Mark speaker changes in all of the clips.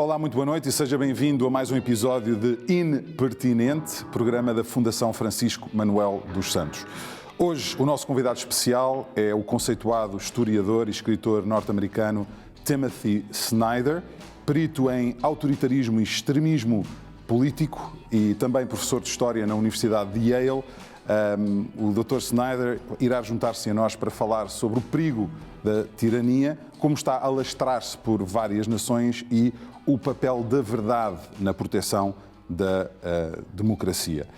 Speaker 1: Olá, muito boa noite e seja bem-vindo a mais um episódio de Pertinente, programa da Fundação Francisco Manuel dos Santos. Hoje, o nosso convidado especial é o conceituado historiador e escritor norte-americano Timothy Snyder, perito em autoritarismo e extremismo político e também professor de História na Universidade de Yale. O Dr. Snyder irá juntar-se a nós para falar sobre o perigo da tirania, como está a alastrar-se por várias nações e o papel da verdade na proteção da democracia.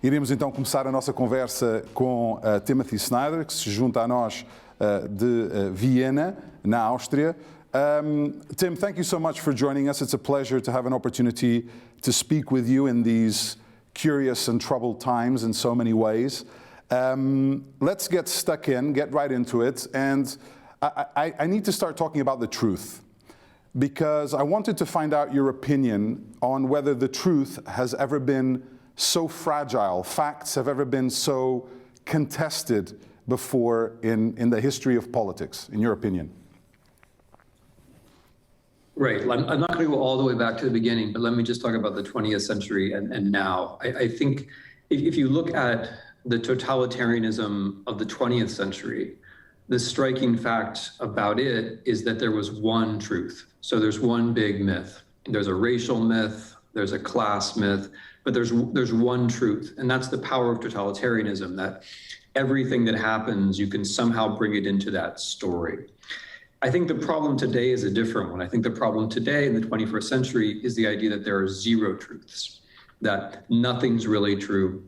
Speaker 1: Iremos então começar a nossa conversa com Timothy Snyder, que se junta a nós de Viena, na Áustria. Tim, thank you so much for joining us. It's a pleasure to have an opportunity to speak with you in these curious and troubled times in so many ways. Let's get stuck in, get right into it, and I need to start talking about the truth, because I wanted to find out your opinion on whether the truth has ever been so fragile, facts have ever been so contested before in the history of politics, in your opinion.
Speaker 2: Right. I'm not going to go all the way back to the beginning, but let me just talk about the 20th century and now. I think if you look at the totalitarianism of the 20th century, the striking fact about it is that there was one truth. So there's one big myth. There's a racial myth, there's a class myth, but there's one truth. And that's the power of totalitarianism, that everything that happens, you can somehow bring it into that story. I think the problem today is a different one. I think the problem today in the 21st century is the idea that there are zero truths, that nothing's really true.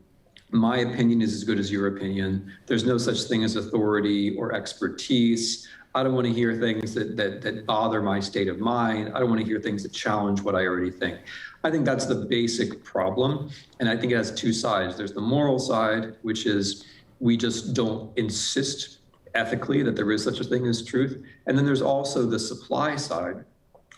Speaker 2: My opinion is as good as your opinion. There's no such thing as authority or expertise. I don't want to hear things that bother my state of mind. I don't want to hear things that challenge what I already think. I think that's the basic problem. And I think it has two sides. There's the moral side, which is we just don't insist ethically that there is such a thing as truth. And then there's also the supply side,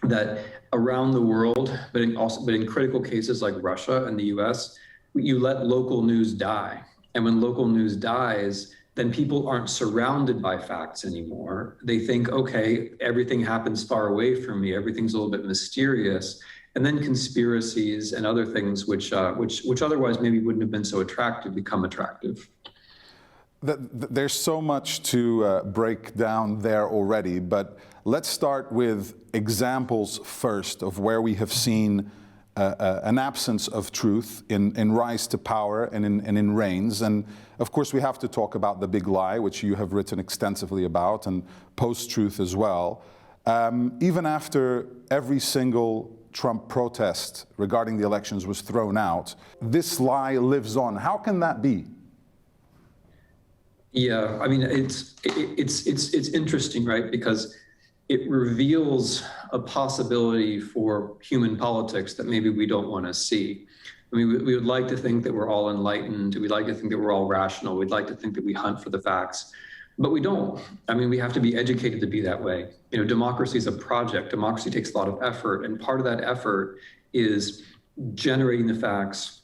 Speaker 2: that around the world, but in critical cases like Russia and the US, you let local news die. And when local news dies, then people aren't surrounded by facts anymore. They think, okay, everything happens far away from me. Everything's a little bit mysterious. And then conspiracies and other things which otherwise maybe wouldn't have been so attractive become attractive.
Speaker 1: There's so much to break down there already, but let's start with examples first of where we have seen an absence of truth in rise to power and in reigns. And of course, we have to talk about the big lie, which you have written extensively about, and post-truth as well. Even after every single Trump protest regarding the elections was thrown out, this lie lives on. How can that be?
Speaker 2: Yeah, I mean, it's interesting, right? Because it reveals a possibility for human politics that maybe we don't want to see. I mean, we would like to think that we're all enlightened. We'd like to think that we're all rational. We'd like to think that we hunt for the facts, but we don't. I mean, we have to be educated to be that way. You know, democracy is a project. Democracy takes a lot of effort, and part of that effort is generating the facts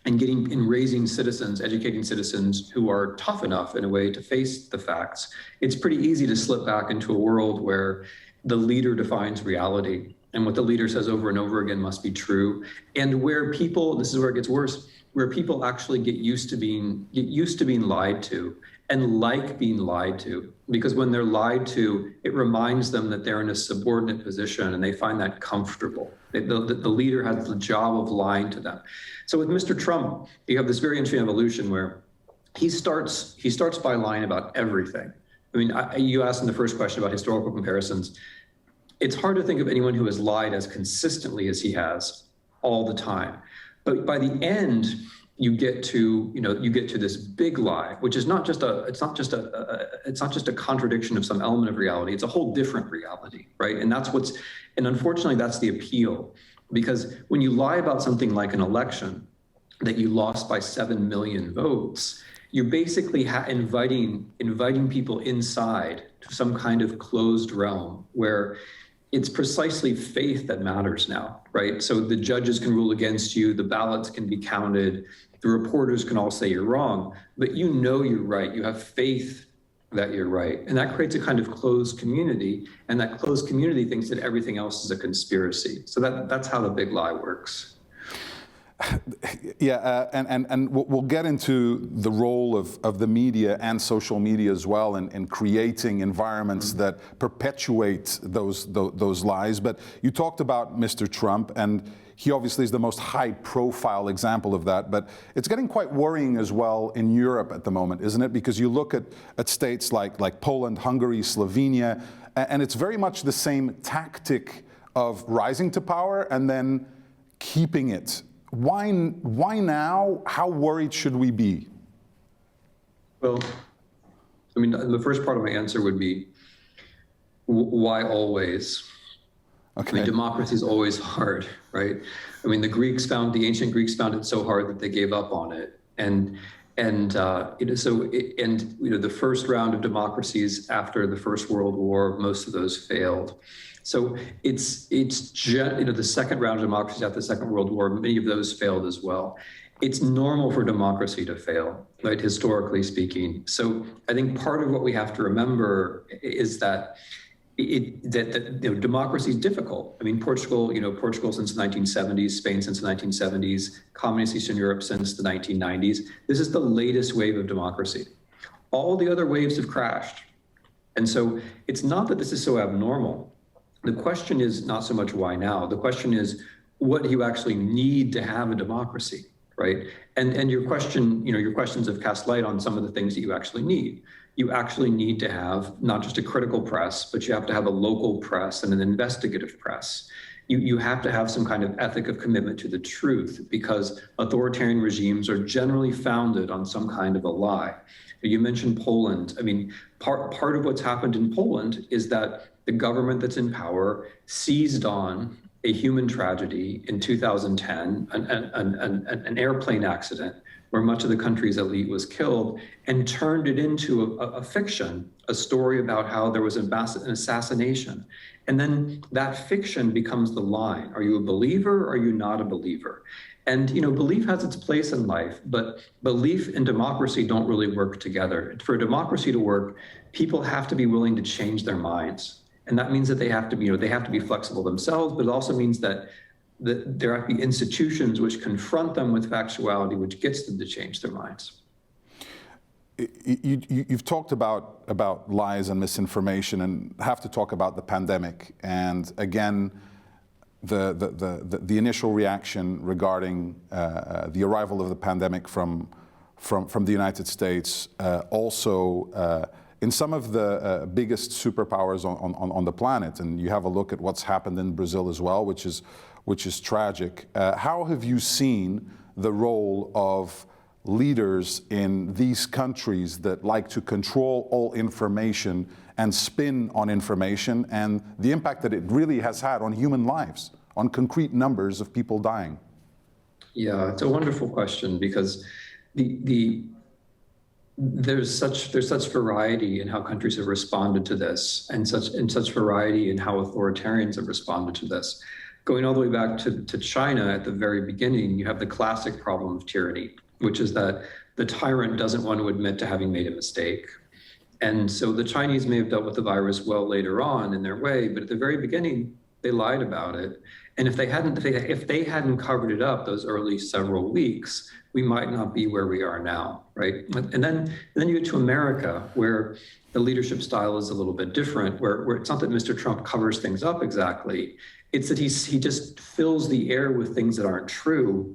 Speaker 2: and raising citizens, educating citizens who are tough enough in a way to face the facts. It's pretty easy to slip back into a world where the leader defines reality and what the leader says over and over again must be true. And where people, this is where it gets worse, where people actually get used to being lied to and like being lied to, because when they're lied to, it reminds them that they're in a subordinate position and they find that comfortable. The leader has the job of lying to them. So with Mr. Trump, you have this very interesting evolution where he starts by lying about everything. I mean, you asked in the first question about historical comparisons. It's hard to think of anyone who has lied as consistently as he has all the time. But by the end, you get to this big lie, which is not just a contradiction of some element of reality. It's a whole different reality, right? And unfortunately, that's the appeal. Because when you lie about something like an election that you lost by 7 million votes, you're basically inviting people inside to some kind of closed realm where it's precisely faith that matters now, right? So the judges can rule against you, the ballots can be counted, the reporters can all say you're wrong, but you know you're right. You have faith that you're right. And that creates a kind of closed community, and that closed community thinks that everything else is a conspiracy. So that's how the big lie works.
Speaker 1: Yeah, and we'll get into the role of the media and social media as well in creating environments that perpetuate those lies. But you talked about Mr. Trump, and he obviously is the most high-profile example of that. But it's getting quite worrying as well in Europe at the moment, isn't it? Because you look at states like Poland, Hungary, Slovenia, and it's very much the same tactic of rising to power and then keeping it. Why now? How worried should we be?
Speaker 2: Well, I mean, the first part of my answer would be, why always?
Speaker 1: Okay.
Speaker 2: I mean, democracy is always hard, right? I mean, the ancient Greeks found it so hard that they gave up on it. And the first round of democracies after the First World War, most of those failed. So the second round of democracies after the Second World War, many of those failed as well. It's normal for democracy to fail, right, historically speaking. So I think part of what we have to remember is that democracy is difficult. I mean, Portugal since the 1970s, Spain since the 1970s, communist Eastern Europe since the 1990s. This is the latest wave of democracy. All the other waves have crashed. And so it's not that this is so abnormal. The question is not so much why now. The question is, what do you actually need to have a democracy, right? And your questions have cast light on some of the things that you actually need. You actually need to have not just a critical press, but you have to have a local press and an investigative press. You have to have some kind of ethic of commitment to the truth, because authoritarian regimes are generally founded on some kind of a lie. You mentioned Poland. I mean, part of what's happened in Poland is that the government that's in power seized on a human tragedy in 2010, an airplane accident where much of the country's elite was killed, and turned it into a fiction, a story about how there was an assassination. And then that fiction becomes the line. Are you a believer or are you not a believer? And belief has its place in life, but belief and democracy don't really work together. For a democracy to work, people have to be willing to change their minds. And that means that they have to be flexible themselves, but it also means that there have to be institutions which confront them with factuality, which gets them to change their minds.
Speaker 1: You've talked about lies and misinformation, and have to talk about the pandemic. And again, the initial reaction regarding the arrival of the pandemic from the United States, also in some of the biggest superpowers on the planet. And you have a look at what's happened in Brazil as well, which is tragic. How have you seen the role of leaders in these countries that like to control all information and spin on information, and the impact that it really has had on human lives, on concrete numbers of people dying?
Speaker 2: Yeah, it's a wonderful question, because there's such variety in how countries have responded to this, and such variety in how authoritarians have responded to this. Going all the way back to China at the very beginning, you have the classic problem of tyranny, which is that the tyrant doesn't want to admit to having made a mistake. And so the Chinese may have dealt with the virus well later on in their way, but at the very beginning, they lied about it. And if they hadn't covered it up those early several weeks, we might not be where we are now, right? And then you get to America, where the leadership style is a little bit different, where it's not that Mr. Trump covers things up exactly, it's that he just fills the air with things that aren't true,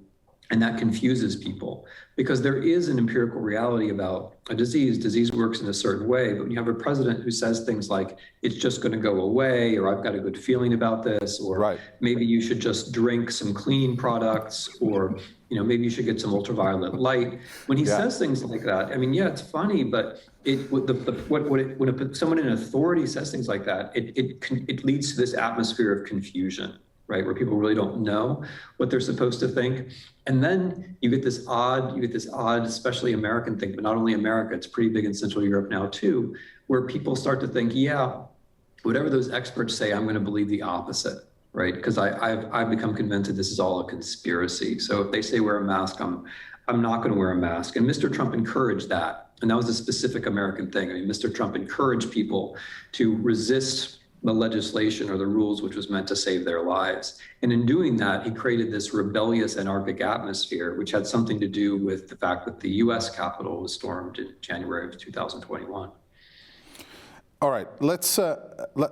Speaker 2: and that confuses people. Because there is an empirical reality about a disease. Disease works in a certain way, but when you have a president who says things like, it's just going to go away, or I've got a good feeling about this, or right, maybe you should just drink some clean products, or maybe you should get some ultraviolet light. When he says things like that, I mean, yeah, it's funny, but when someone in authority says things like that, it leads to this atmosphere of confusion, right, where people really don't know what they're supposed to think. And then you get this odd, especially American thing, but not only America, it's pretty big in Central Europe now too, where people start to think, yeah, whatever those experts say, I'm going to believe the opposite, right? Because I've become convinced that this is all a conspiracy. So if they say wear a mask, I'm not going to wear a mask. And Mr. Trump encouraged that. And that was a specific American thing. I mean, Mr. Trump encouraged people to resist the legislation or the rules which was meant to save their lives. And in doing that, he created this rebellious anarchic atmosphere, which had something to do with the fact that the US Capitol was stormed in January of 2021.
Speaker 1: All right,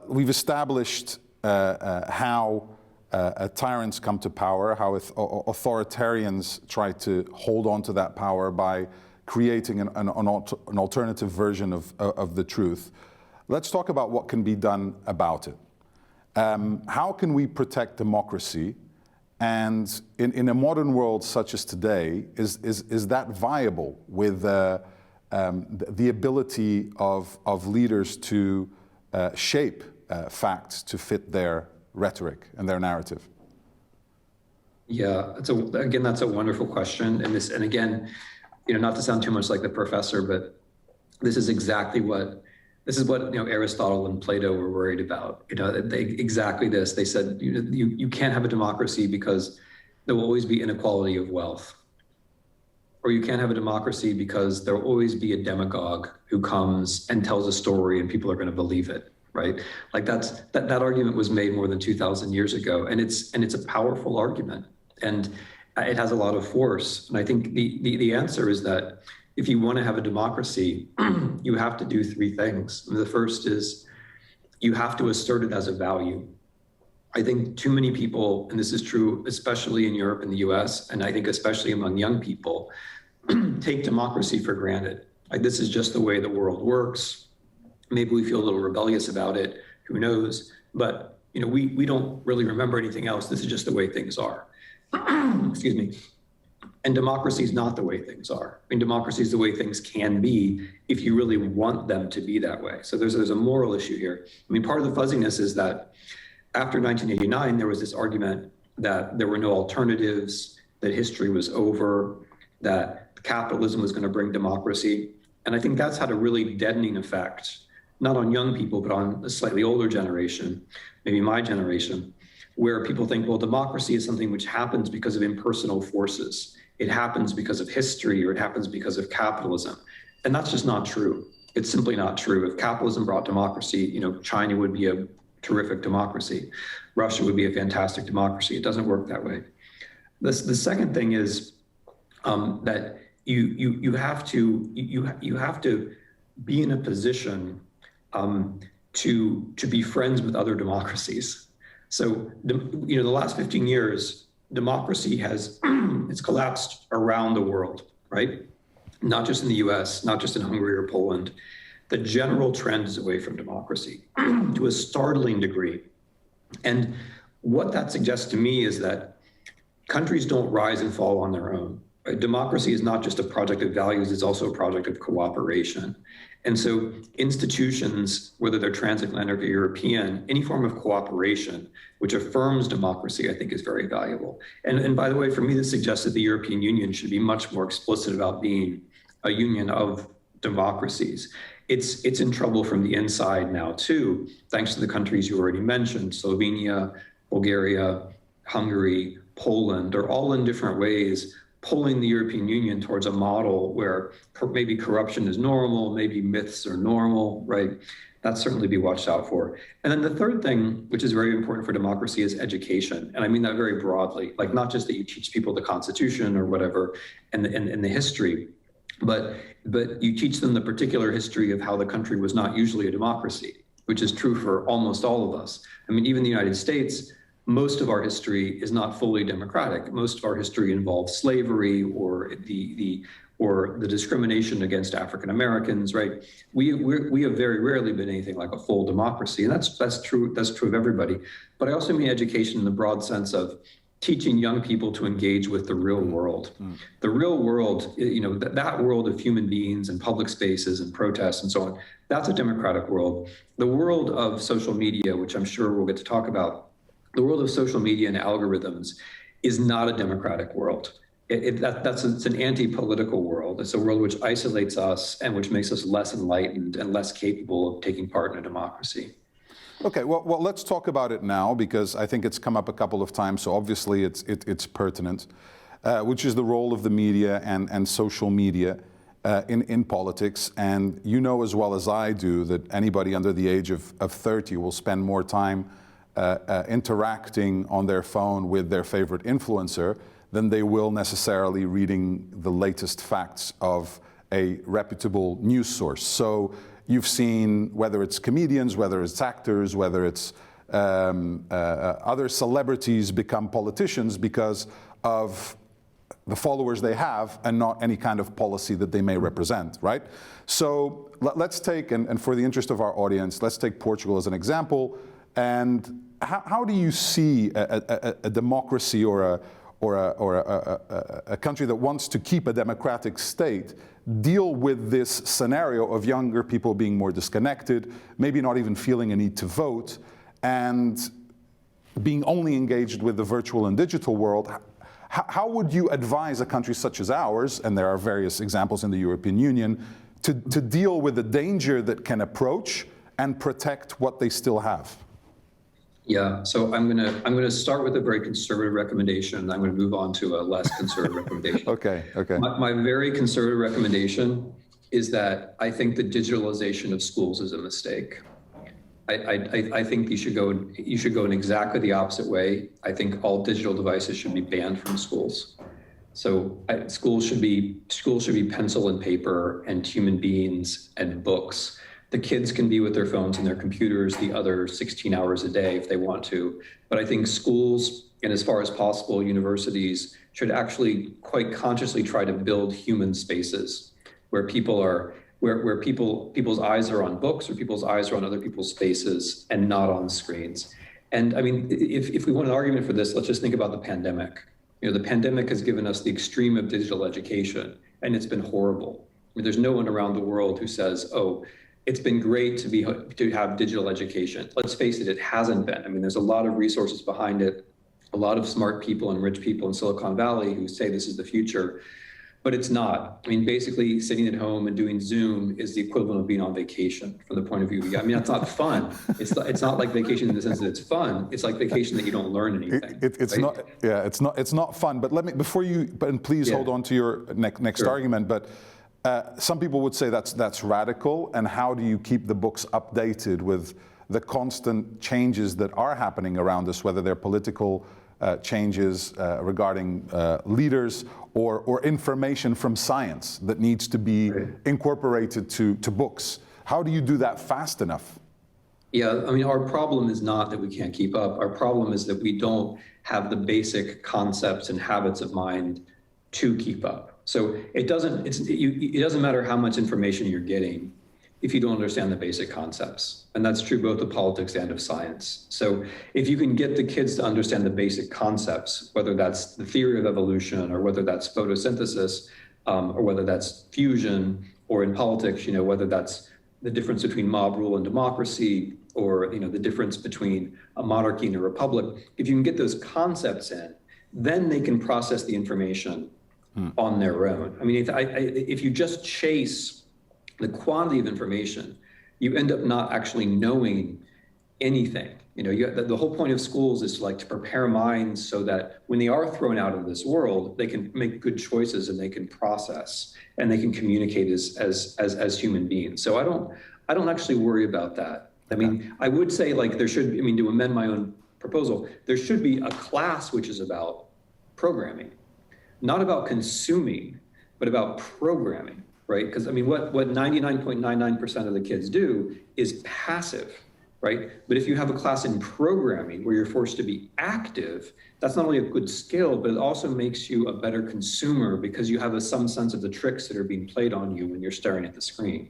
Speaker 1: we've established how tyrants come to power, how authoritarians try to hold on to that power by creating an alternative version of the truth. Let's talk about what can be done about it. How can we protect democracy? And in a modern world such as today, is that viable with the ability of leaders to shape facts to fit their rhetoric and their narrative?
Speaker 2: Yeah, that's a wonderful question. And again, not to sound too much like the professor, but this is what Aristotle and Plato were worried about. Exactly this. They said you can't have a democracy because there will always be inequality of wealth, or you can't have a democracy because there will always be a demagogue who comes and tells a story and people are going to believe it, right? Like that argument was made more than 2,000 years ago, and it's a powerful argument, and it has a lot of force. And I think the answer is that if you want to have a democracy, you have to do three things. And the first is you have to assert it as a value. I think too many people, and this is true especially in Europe and the US, and I think especially among young people, take democracy for granted. Like, this is just the way the world works. Maybe we feel a little rebellious about it, who knows? But we don't really remember anything else. This is just the way things are. Excuse me. And democracy is not the way things are. I mean, democracy is the way things can be if you really want them to be that way. So there's a moral issue here. I mean, part of the fuzziness is that after 1989, there was this argument that there were no alternatives, that history was over, that capitalism was going to bring democracy. And I think that's had a really deadening effect, not on young people, but on a slightly older generation, maybe my generation, where people think, well, democracy is something which happens because of impersonal forces. It happens because of history, or it happens because of capitalism. And that's just not true. It's simply not true. If capitalism brought democracy, China would be a terrific democracy. Russia would be a fantastic democracy. It doesn't work that way. The second thing is that you have to be in a position to be friends with other democracies. So the last 15 years, democracy it's collapsed around the world, right? Not just in the US, not just in Hungary or Poland. The general trend is away from democracy to a startling degree. And what that suggests to me is that countries don't rise and fall on their own. Right? Democracy is not just a project of values, it's also a project of cooperation. And so institutions, whether they're transatlantic or European, any form of cooperation which affirms democracy, I think is very valuable. And by the way, for me, this suggests that the European Union should be much more explicit about being a union of democracies. It's in trouble from the inside now too, thanks to the countries you already mentioned, Slovenia, Bulgaria, Hungary, Poland, are all in different ways pulling the European Union towards a model where maybe corruption is normal, maybe myths are normal, right? That's certainly to be watched out for. And then the third thing, which is very important for democracy, is education. And I mean that very broadly, like not just that you teach people the Constitution or whatever and the history, but you teach them the particular history of how the country was not usually a democracy, which is true for almost all of us. I mean, even the United States, most of our history is not fully democratic. Most of our history involves slavery or the discrimination against African Americans, right? We have very rarely been anything like a full democracy, and that's true of everybody. But I also mean education in the broad sense of teaching young people to engage with the real world. The real world, that world of human beings and public spaces and protests and so on, that's a democratic world. The world of social media, which I'm sure we'll get to talk about, the world of social media and algorithms is not a democratic world. It's an anti-political world. It's a world which isolates us and which makes us less enlightened and less capable of taking part in a democracy.
Speaker 1: Okay, well, let's talk about it now, because I think it's come up a couple of times, so obviously it's pertinent, which is the role of the media and social media in politics, and you know as well as I do that anybody under the age of 30 will spend more time interacting on their phone with their favorite influencer than they will necessarily reading the latest facts of a reputable news source. So you've seen whether it's comedians, whether it's actors, whether it's other celebrities become politicians because of the followers they have and not any kind of policy that they may represent, right? So let's take, and for the interest of our audience, let's take Portugal as an example. And how do you see a democracy or a country that wants to keep a democratic state deal with this scenario of younger people being more disconnected, maybe not even feeling a need to vote, and being only engaged with the virtual and digital world? How would you advise a country such as ours, and there are various examples in the European Union, to deal with the danger that can approach and protect what they still have?
Speaker 2: Yeah, so I'm gonna start with a very conservative recommendation, and I'm gonna move on to a less conservative recommendation.
Speaker 1: Okay.
Speaker 2: My very conservative recommendation is that I think the digitalization of schools is a mistake. I think you should go in exactly the opposite way. I think all digital devices should be banned from schools. So schools should be pencil and paper and human beings and books. The kids can be with their phones and their computers the other 16 hours a day if they want to. But I think schools, and as far as possible, universities should actually quite consciously try to build human spaces where people are, where people's eyes are on books or people's eyes are on other people's spaces and not on screens. And I mean, if we want an argument for this, let's just think about the pandemic. You know, the pandemic has given us the extreme of digital education, and it's been horrible. I mean, there's no one around the world who says, oh, it's been great to have digital education. Let's face it, it hasn't been. I mean, there's a lot of resources behind it, a lot of smart people and rich people in Silicon Valley who say this is the future, but it's not. I mean, basically sitting at home and doing Zoom is the equivalent of being on vacation from the point of view. I mean, that's not fun. It's not like vacation in the sense that it's fun. It's like vacation that you don't learn anything.
Speaker 1: It's
Speaker 2: right?
Speaker 1: not. Yeah, it's not fun. But let me and please hold on to your next
Speaker 2: Sure.
Speaker 1: argument. But some people would say that's radical. And how do you keep the books updated with the constant changes that are happening around us, whether they're political changes regarding leaders or information from science that needs to be incorporated to books? How do you do that fast enough?
Speaker 2: Yeah, I mean, our problem is not that we can't keep up. Our problem is that we don't have the basic concepts and habits of mind to keep up. So it doesn't matter how much information you're getting if you don't understand the basic concepts. And that's true both of politics and of science. So if you can get the kids to understand the basic concepts, whether that's the theory of evolution or whether that's photosynthesis, or whether that's fusion, or in politics, you know, whether that's the difference between mob rule and democracy, or, you know, the difference between a monarchy and a republic, if you can get those concepts in, then they can process the information on their own. I mean, if you just chase the quantity of information, you end up not actually knowing anything. You know, the whole point of schools is to prepare minds so that when they are thrown out into this world, they can make good choices and they can process and they can communicate as human beings. So I don't actually worry about that. I mean, I would say there should be, I mean, to amend my own proposal, there should be a class which is about programming, not about consuming, but about programming. Right? Because I mean, what 99.99% of the kids do is passive, right? But if you have a class in programming where you're forced to be active, that's not only a good skill, but it also makes you a better consumer because you have some sense of the tricks that are being played on you when you're staring at the screen.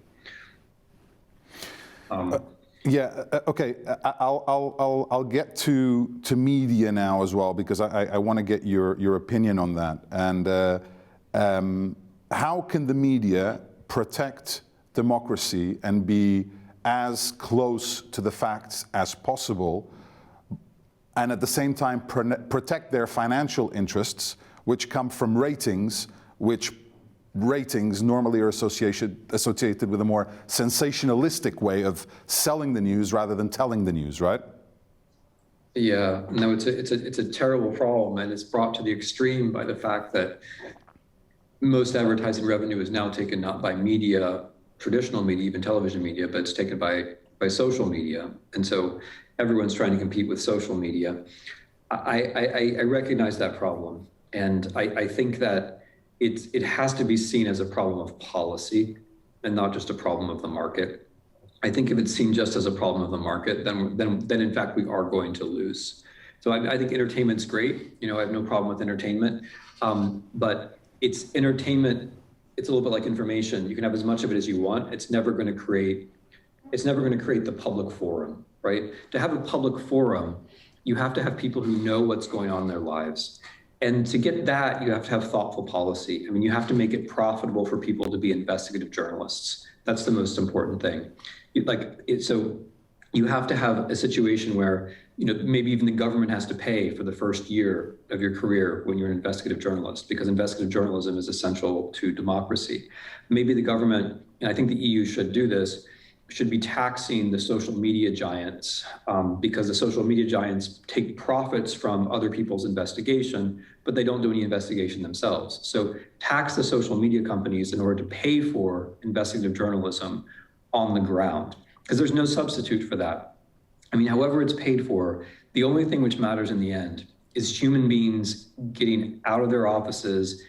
Speaker 1: Okay. I'll get to media now as well because I want to get your opinion on that. And how can the media protect democracy and be as close to the facts as possible, and at the same time protect their financial interests, which come from ratings, which ratings normally are associated with a more sensationalistic way of selling the news rather than telling the news, right?
Speaker 2: Yeah, no, it's a terrible problem, and it's brought to the extreme by the fact that most advertising revenue is now taken not by media, traditional media, even television media, but it's taken by social media. And so everyone's trying to compete with social media. I recognize that problem. And I think that it has to be seen as a problem of policy and not just a problem of the market. I think if it's seen just as a problem of the market, then in fact we are going to lose. So I think entertainment's great. I have no problem with entertainment, but it's entertainment. It's a little bit like information. You can have as much of it as you want. It's never going to create the public forum, right? To have a public forum, you have to have people who know what's going on in their lives. And to get that, you have to have thoughtful policy. I mean, you have to make it profitable for people to be investigative journalists. That's the most important thing. So you have to have a situation where, maybe even the government has to pay for the first year of your career when you're an investigative journalist, because investigative journalism is essential to democracy. Maybe the government, and I think the EU should do this, should be taxing the social media giants, because the social media giants take profits from other people's investigation, but they don't do any investigation themselves. So tax the social media companies in order to pay for investigative journalism on the ground, because there's no substitute for that. I mean, however it's paid for, the only thing which matters in the end is human beings getting out of their offices,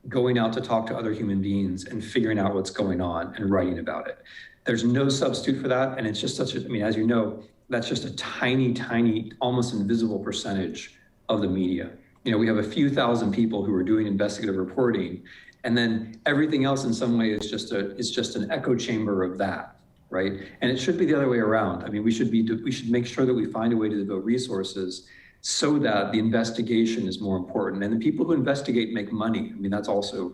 Speaker 2: going out to talk to other human beings and figuring out what's going on and writing about it. There's no substitute for that. And it's just as you know, that's just a tiny, tiny, almost invisible percentage of the media. We have a few thousand people who are doing investigative reporting, and then everything else in some way is just an echo chamber of that, right? And it should be the other way around. I mean, we should make sure that we find a way to devote resources so that the investigation is more important. And the people who investigate make money. I mean, that's also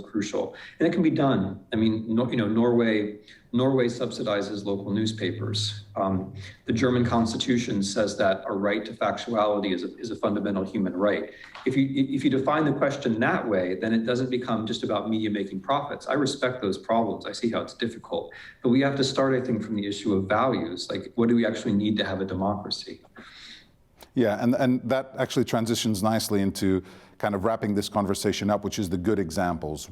Speaker 2: crucial. And it can be done. I mean, Norway subsidizes local newspapers. The German Constitution says that a right to factuality is a fundamental human right. If you define the question that way, then it doesn't become just about media making profits. I respect those problems. I see how it's difficult. But we have to start, I think, from the issue of values. Like, what do we actually need to have a democracy?
Speaker 1: Yeah, and that actually transitions nicely into kind of wrapping this conversation up, which is the good examples.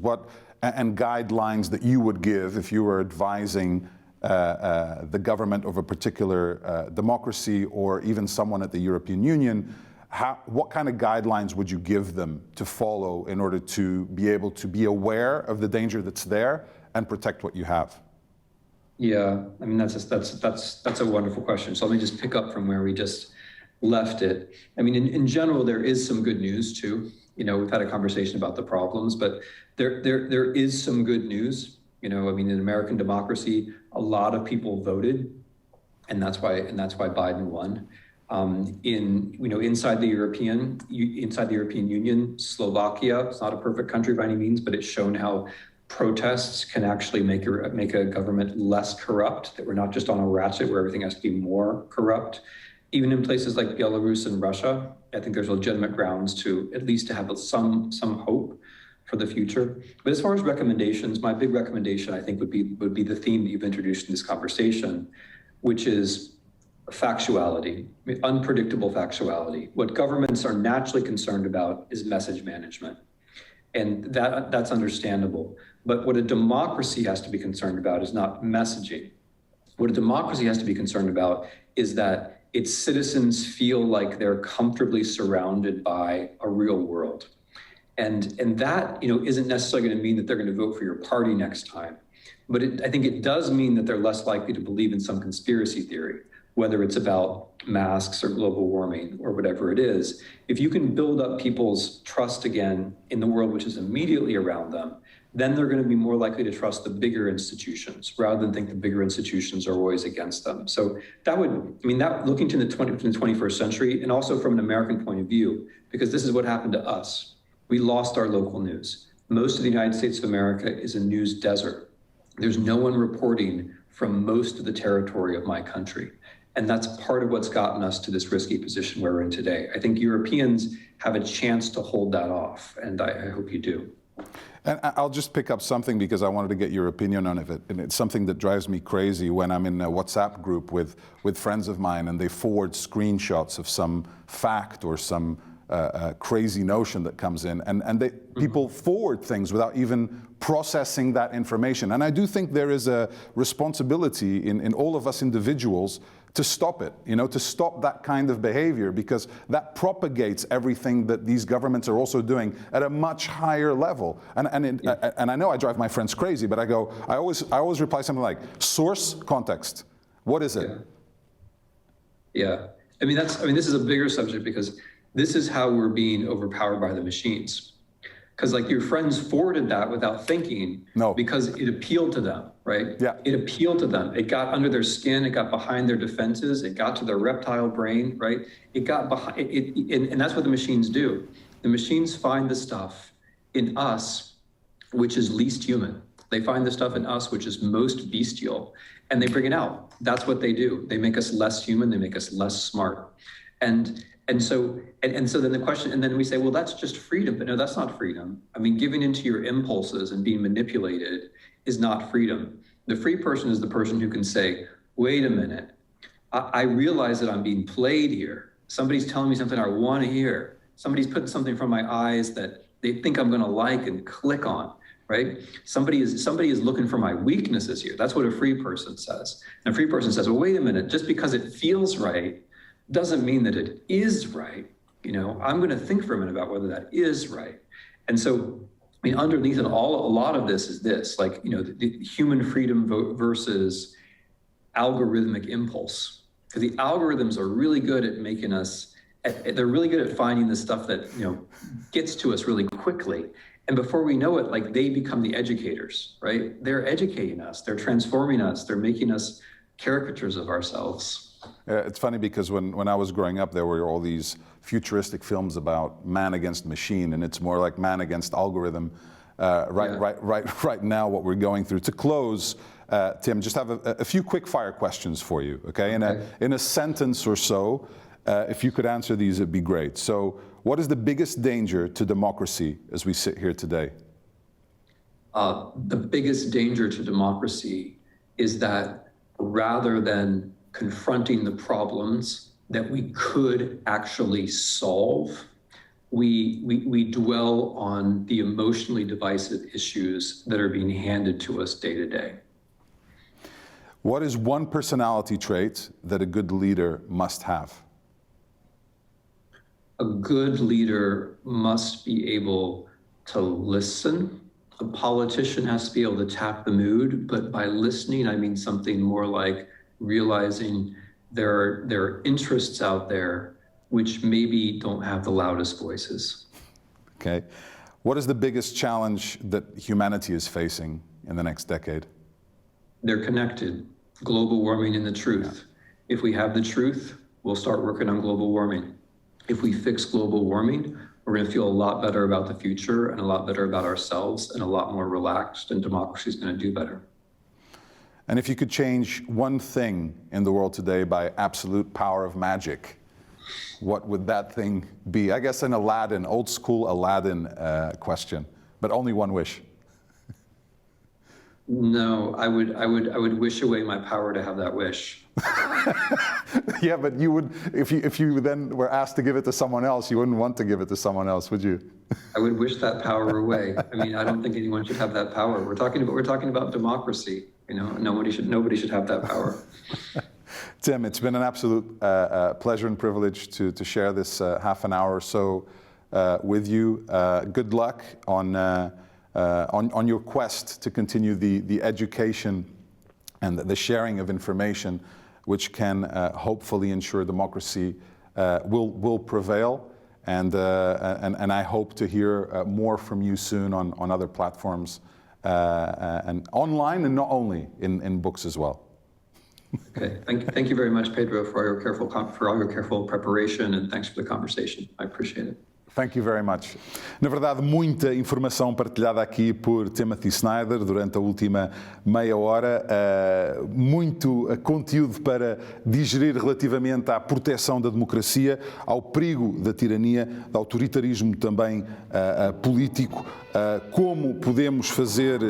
Speaker 1: And guidelines that you would give if you were advising the government of a particular democracy, or even someone at the European Union. What kind of guidelines would you give them to follow in order to be able to be aware of the danger that's there and protect what you have?
Speaker 2: Yeah, I mean, that's a wonderful question. So let me just pick up from where we just left it. I mean, in general, there is some good news too. We've had a conversation about the problems, but there is some good news. I mean, in American democracy, a lot of people voted, and that's why Biden won. Inside the European Union, Slovakia, it's not a perfect country by any means, but it's shown how protests can actually make a government less corrupt, that we're not just on a ratchet where everything has to be more corrupt. Even in places like Belarus and Russia, I think there's legitimate grounds to at least to have some hope for the future. But as far as recommendations, my big recommendation, I think, would be the theme that you've introduced in this conversation, which is factuality, unpredictable factuality. What governments are naturally concerned about is message management. And that's understandable. But what a democracy has to be concerned about is not messaging. What a democracy has to be concerned about is that its citizens feel like they're comfortably surrounded by a real world. And that isn't necessarily going to mean that they're going to vote for your party next time. But I think it does mean that they're less likely to believe in some conspiracy theory, whether it's about masks or global warming or whatever it is. If you can build up people's trust again in the world which is immediately around them, then they're going to be more likely to trust the bigger institutions rather than think the bigger institutions are always against them. So that looking to the 21st century, and also from an American point of view, because this is what happened to us. We lost our local news. Most of the United States of America is a news desert. There's no one reporting from most of the territory of my country. And that's part of what's gotten us to this risky position where we're in today. I think Europeans have a chance to hold that off, and I hope you do.
Speaker 1: And I'll just pick up something because I wanted to get your opinion on it. And it's something that drives me crazy when I'm in a WhatsApp group with friends of mine and they forward screenshots of some fact or some crazy notion that comes in, and people forward things without even processing that information. And I do think there is a responsibility in all of us individuals to stop it, to stop that kind of behavior, because that propagates everything that these governments are also doing at a much higher level. And I know I drive my friends crazy, but I always reply something like, source, context. What is it?
Speaker 2: Yeah. I mean, this is a bigger subject, because this is how we're being overpowered by the machines. Because like your friends forwarded that without thinking, because it appealed to them, right?
Speaker 1: Yeah.
Speaker 2: It appealed to them. It got under their skin. It got behind their defenses. It got to their reptile brain, right? It got behind it, and that's what the machines do. The machines find the stuff in us, which is least human. They find the stuff in us, which is most bestial, and they bring it out. That's what they do. They make us less human. They make us less smart. And so then the question, and then we say, well, that's just freedom. But no, that's not freedom. I mean, giving into your impulses and being manipulated is not freedom. The free person is the person who can say, wait a minute, I realize that I'm being played here. Somebody's telling me something I want to hear. Somebody's putting something from my eyes that they think I'm going to like and click on, right? Somebody is looking for my weaknesses here. That's what a free person says. And a free person says, well, wait a minute, just because it feels right doesn't mean that it is right. I'm going to think for a minute about whether that is right. And so, I mean, underneath it all, a lot of this is this, like, the human freedom versus algorithmic impulse. Because the algorithms are really good at making us, they're really good at finding the stuff that, gets to us really quickly. And before we know it, like, they become the educators, right? They're educating us, they're transforming us, they're making us caricatures of ourselves.
Speaker 1: It's funny because when I was growing up, there were all these futuristic films about man against machine, and it's more like man against algorithm. Right now, what we're going through. To close, Tim, just have a few quick fire questions for you, okay? In a sentence or so, if you could answer these, it'd be great. So, what is the biggest danger to democracy as we sit here today?
Speaker 2: The biggest danger to democracy is that rather than confronting the problems that we could actually solve, we dwell on the emotionally divisive issues that are being handed to us day to day.
Speaker 1: What is one personality trait that a good leader must have?
Speaker 2: A good leader must be able to listen. A politician has to be able to tap the mood, but by listening, I mean something more like realizing there are interests out there which maybe don't have the loudest voices.
Speaker 1: Okay. What is the biggest challenge that humanity is facing in the next decade?
Speaker 2: They're connected. Global warming and the truth. Yeah. If we have the truth, we'll start working on global warming. If we fix global warming, we're going to feel a lot better about the future and a lot better about ourselves and a lot more relaxed, and democracy is going to do better.
Speaker 1: And if you could change one thing in the world today by absolute power of magic, what would that thing be? I guess an Aladdin, old school Aladdin question, but only one wish.
Speaker 2: No, I would wish away my power to have that wish.
Speaker 1: Yeah, but you would, if you then were asked to give it to someone else, you wouldn't want to give it to someone else, would you?
Speaker 2: I would wish that power away. I mean, I don't think anyone should have that power. We're talking about democracy. Nobody should have that power.
Speaker 1: Tim, it's been an absolute pleasure and privilege to share this half an hour or so with you. Good luck on your quest to continue the education and the sharing of information, which can hopefully ensure democracy will prevail. And I hope to hear more from you soon on other platforms and online, and not only in books as well.
Speaker 2: Okay, thank you very much, Pedro, for all your careful preparation, and thanks for the conversation. I appreciate it.
Speaker 1: Thank you very much. Na verdade, muita informação partilhada aqui por Timothy Snyder durante a última meia hora, muito conteúdo para digerir relativamente à proteção da democracia, ao perigo da tirania, do autoritarismo também político, como podemos fazer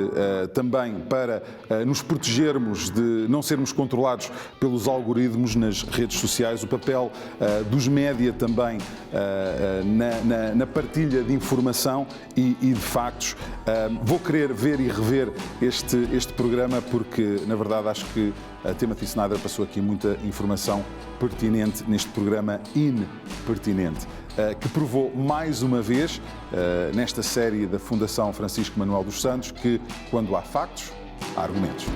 Speaker 1: também para nos protegermos de não sermos controlados pelos algoritmos nas redes sociais, o papel dos média também na partilha de informação e de factos. Vou querer ver e rever este programa porque, na verdade, acho que Timothy Snyder passou aqui muita informação pertinente neste programa Pertinente, que provou mais uma vez, nesta série da Fundação Francisco Manuel dos Santos, que quando há factos, há argumentos.